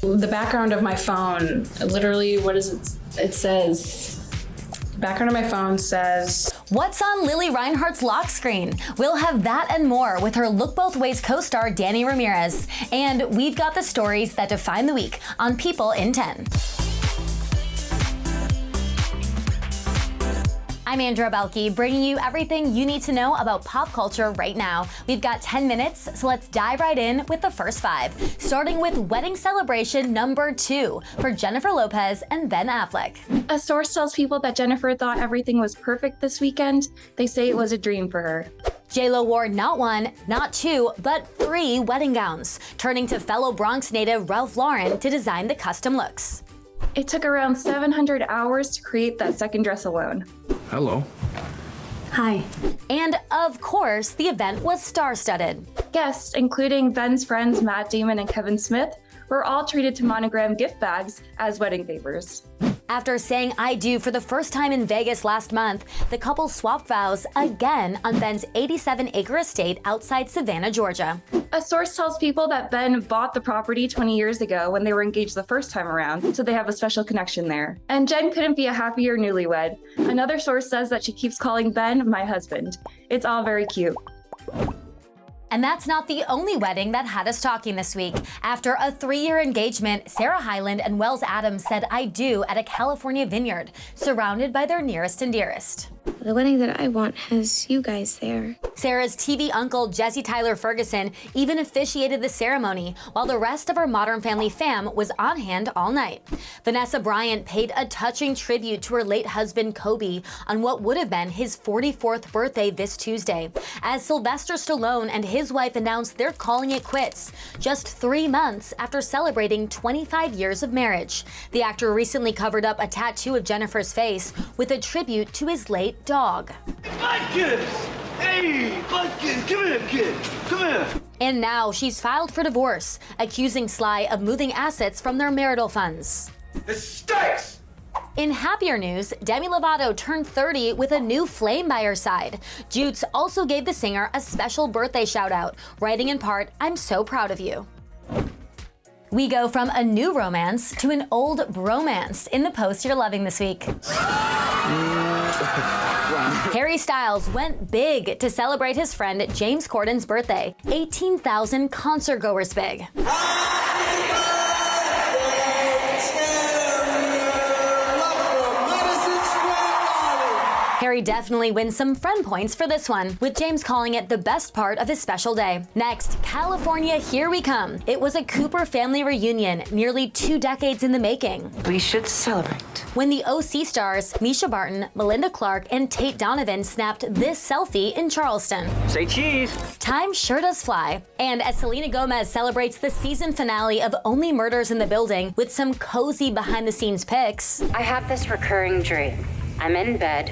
The background of my phone, literally, what is it? It says, the background of my phone says, what's on Lili Reinhart's lock screen? We'll have that and more with her Look Both Ways co-star Danny Ramirez. And we've got the stories that define the week on People in 10. I'm Andrea Belke, bringing you everything you need to know about pop culture right now. We've got 10 minutes, so let's dive right in with the first 5, starting with wedding celebration number 2 for Jennifer Lopez and Ben Affleck. A source tells people that Jennifer thought everything was perfect this weekend. They say it was a dream for her. J-Lo wore not 1, not 2, but 3 wedding gowns, turning to fellow Bronx native Ralph Lauren to design the custom looks. It took around 700 hours to create that second dress alone. Hello. Hi. And of course, the event was star-studded. Guests, including Ben's friends Matt Damon and Kevin Smith, were all treated to monogram gift bags as wedding favors. After saying I do for the first time in Vegas last month, the couple swapped vows again on Ben's 87-acre estate outside Savannah, Georgia. A source tells people that Ben bought the property 20 years ago when they were engaged the first time around, so they have a special connection there. And Jen couldn't be a happier newlywed. Another source says that she keeps calling Ben my husband. It's all very cute. And that's not the only wedding that had us talking this week. After a 3-year engagement, Sarah Hyland and Wells Adams said I do at a California vineyard, surrounded by their nearest and dearest. The wedding that I want has you guys there. Sarah's TV uncle, Jesse Tyler Ferguson, even officiated the ceremony, while the rest of her Modern Family fam was on hand all night. Vanessa Bryant paid a touching tribute to her late husband, Kobe, on what would have been his 44th birthday this Tuesday, as Sylvester Stallone and his wife announced they're calling it quits, just 3 months after celebrating 25 years of marriage. The actor recently covered up a tattoo of Jennifer's face with a tribute to his late dog. Buckets! Hey, Buckets, come here, kid. Come here. And now she's filed for divorce, accusing Sly of moving assets from their marital funds. It stinks! In happier news, Demi Lovato turned 30 with a new flame by her side. Jutes also gave the singer a special birthday shout-out, writing in part, "I'm so proud of you." We go from a new romance to an old bromance in the post you're loving this week. Harry Styles went big to celebrate his friend James Corden's birthday. 18,000 concert goers big. Harry definitely wins some friend points for this one, with James calling it the best part of his special day. Next, California, here we come. It was a Cooper family reunion, nearly 2 decades in the making. We should celebrate. When the OC stars Misha Barton, Melinda Clarke, and Tate Donovan snapped this selfie in Charleston. Say cheese. Time sure does fly. And as Selena Gomez celebrates the season finale of Only Murders in the Building with some cozy behind-the-scenes pics. I have this recurring dream. I'm in bed.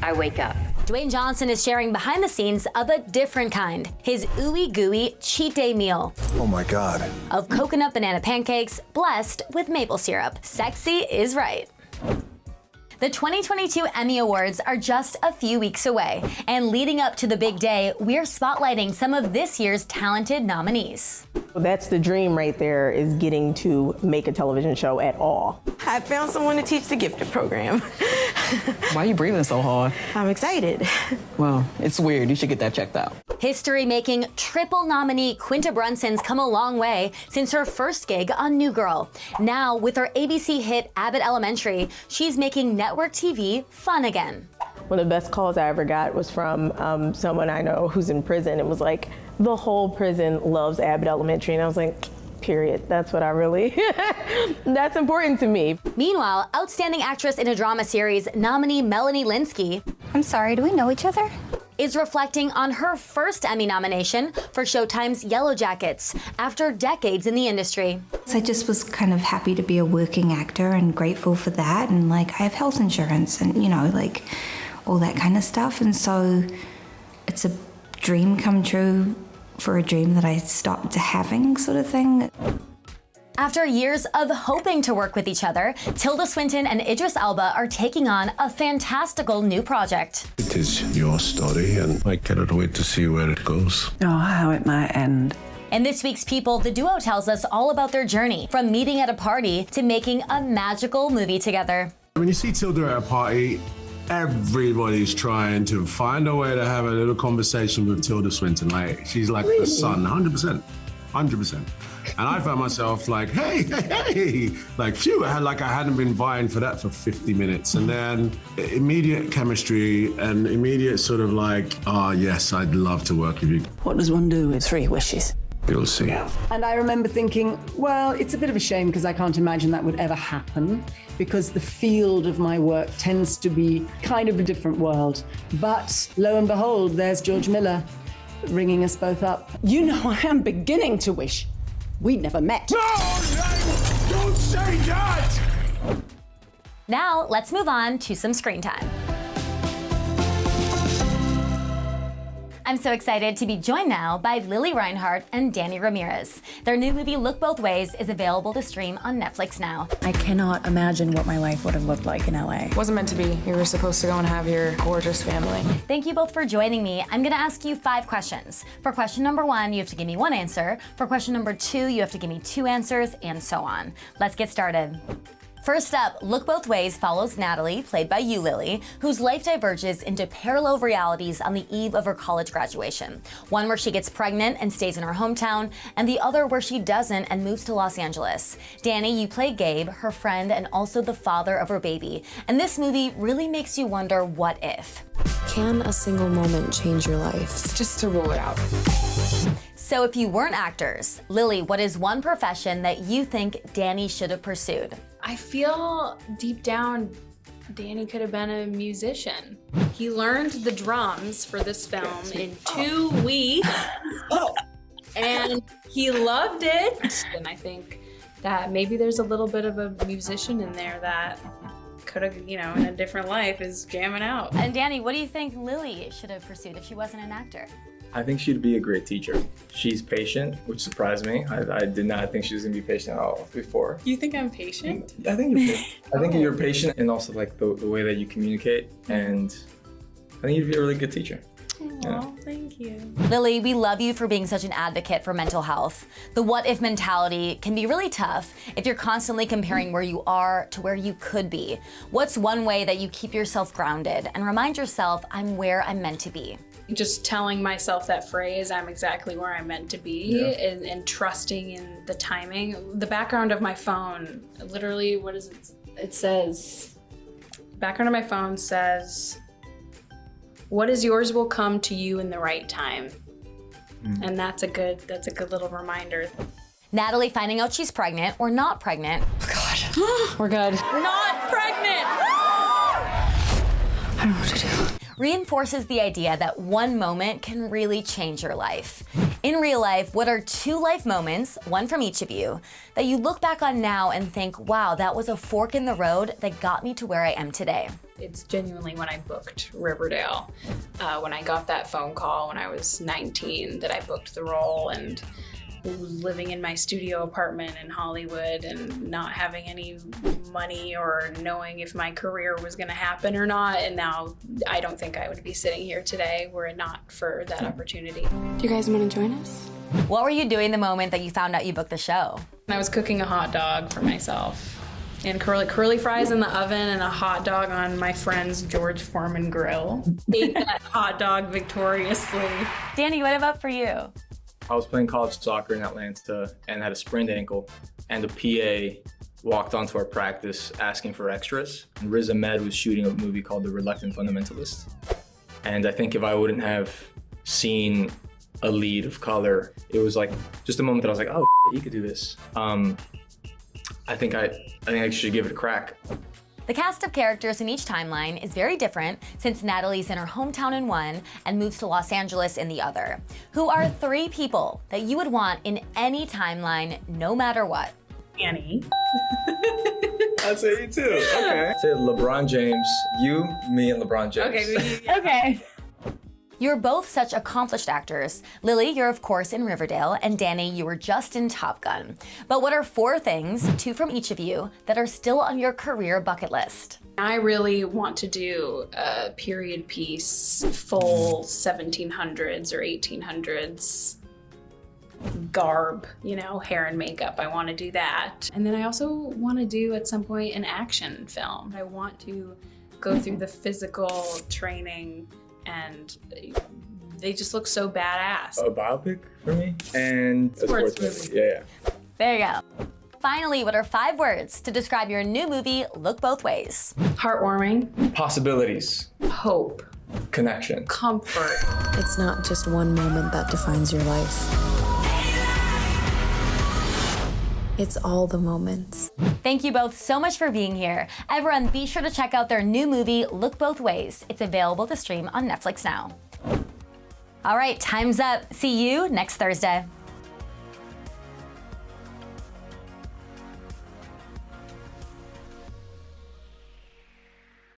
I wake up. Dwayne Johnson is sharing behind the scenes of a different kind. His ooey gooey cheat day meal. Oh my God. Of coconut banana pancakes blessed with maple syrup. Sexy is right. The 2022 Emmy Awards are just a few weeks away, and leading up to the big day, we're spotlighting some of this year's talented nominees. That's the dream right there, is getting to make a television show at all. I found someone to teach the gifted program. Why are you breathing so hard? I'm excited. Well, it's weird. You should get that checked out. History-making triple nominee Quinta Brunson's come a long way since her first gig on New Girl. Now, with her ABC hit Abbott Elementary, she's making network TV fun again. One of the best calls I ever got was from someone I know who's in prison. It was like, the whole prison loves Abbott Elementary. And I was like, period. That's what I really, that's important to me. Meanwhile, Outstanding Actress in a Drama Series nominee Melanie Linsky. I'm sorry, do we know each other? Is reflecting on her first Emmy nomination for Showtime's Yellow Jackets after decades in the industry. I just was kind of happy to be a working actor and grateful for that. And like, I have health insurance and, you know, like all that kind of stuff. And so it's a dream come true for a dream that I stopped having, sort of thing. After years of hoping to work with each other, Tilda Swinton and Idris Elba are taking on a fantastical new project. It is your story, and I cannot wait to see where it goes. Oh, how it might end. In this week's People, the duo tells us all about their journey, from meeting at a party to making a magical movie together. When you see Tilda at a party, everybody's trying to find a way to have a little conversation with Tilda Swinton. Like, she's like the sun, 100%. 100%. And I found myself like, hey, like, phew, I hadn't been vying for that for 50 minutes. And then immediate chemistry and immediate sort of like, oh, yes, I'd love to work with you. What does one do with 3 wishes? You'll see. And I remember thinking, well, it's a bit of a shame because I can't imagine that would ever happen, because the field of my work tends to be kind of a different world. But lo and behold, there's George Miller ringing us both up. You know, I am beginning to wish we'd never met. No, don't say that! Now, let's move on to some screen time. I'm so excited to be joined now by Lili Reinhart and Danny Ramirez. Their new movie, Look Both Ways, is available to stream on Netflix now. I cannot imagine what my life would have looked like in LA. It wasn't meant to be. You were supposed to go and have your gorgeous family. Thank you both for joining me. I'm gonna ask you 5 questions. For question number 1, you have to give me 1 answer. For question number 2, you have to give me 2 answers, and so on. Let's get started. First up, Look Both Ways follows Natalie, played by you, Lili, whose life diverges into parallel realities on the eve of her college graduation. One where she gets pregnant and stays in her hometown, and the other where she doesn't and moves to Los Angeles. Danny, you play Gabe, her friend and also the father of her baby. And this movie really makes you wonder, what if? Can a single moment change your life? Just to rule it out. So if you weren't actors, Lili, what is one profession that you think Danny should have pursued? I feel deep down Danny could have been a musician. He learned the drums for this film in 2 weeks. And he loved it. And I think that maybe there's a little bit of a musician in there that could have, in a different life is jamming out. And Danny, what do you think Lili should have pursued if she wasn't an actor? I think she'd be a great teacher. She's patient, which surprised me. I did not think she was gonna be patient at all before. You think I'm patient? I think you're patient. I think you're patient, and also like the way that you communicate, and I think you'd be a really good teacher. Oh, thank you. Lili, we love you for being such an advocate for mental health. The what if mentality can be really tough if you're constantly comparing where you are to where you could be. What's one way that you keep yourself grounded and remind yourself, I'm where I'm meant to be? Just telling myself that phrase, I'm exactly where I'm meant to be, and trusting in the timing. The background of my phone, literally, what is it? It says, background of my phone says, what is yours will come to you in the right time. And that's a good little reminder. Natalie finding out she's pregnant or not pregnant. Oh God. We're good. Not pregnant! I don't know what to do. Reinforces the idea that one moment can really change your life. In real life, what are 2 life moments, one from each of you, that you look back on now and think, wow, that was a fork in the road that got me to where I am today? It's genuinely when I booked Riverdale, when I got that phone call when I was 19 that I booked the role, and living in my studio apartment in Hollywood and not having any money or knowing if my career was going to happen or not. And now I don't think I would be sitting here today were it not for that opportunity. Do you guys want to join us? What were you doing the moment that you found out you booked the show? I was cooking a hot dog for myself. And curly fries in the oven and a hot dog on my friend's George Foreman grill. Ate that hot dog victoriously. Danny, what about for you? I was playing college soccer in Atlanta and had a sprained ankle, and the PA walked onto our practice asking for extras. And Riz Ahmed was shooting a movie called The Reluctant Fundamentalist. And I think if I wouldn't have seen a lead of color, it was like just a moment that I was like, oh, he could do this. I think I should give it a crack. The cast of characters in each timeline is very different, since Natalie's in her hometown in one and moves to Los Angeles in the other. Who are 3 people that you would want in any timeline, no matter what? Annie. I'd say you too. Okay. I'd say LeBron James, you, me, and LeBron James. Okay. You're both such accomplished actors. Lili, you're of course in Riverdale, and Danny, you were just in Top Gun. But what are 4 things, 2 from each of you, that are still on your career bucket list? I really want to do a period piece, full 1700s or 1800s garb, you know, hair and makeup. I want to do that. And then I also want to do at some point an action film. I want to go through the physical training, and they just look so badass. A biopic for me and a sports movie. Yeah. There you go. Finally, what are 5 words to describe your new movie, Look Both Ways? Heartwarming. Possibilities. Hope. Connection. Comfort. It's not just one moment that defines your life. It's all the moments. Thank you both so much for being here. Everyone, be sure to check out their new movie, Look Both Ways. It's available to stream on Netflix now. All right, time's up. See you next Thursday.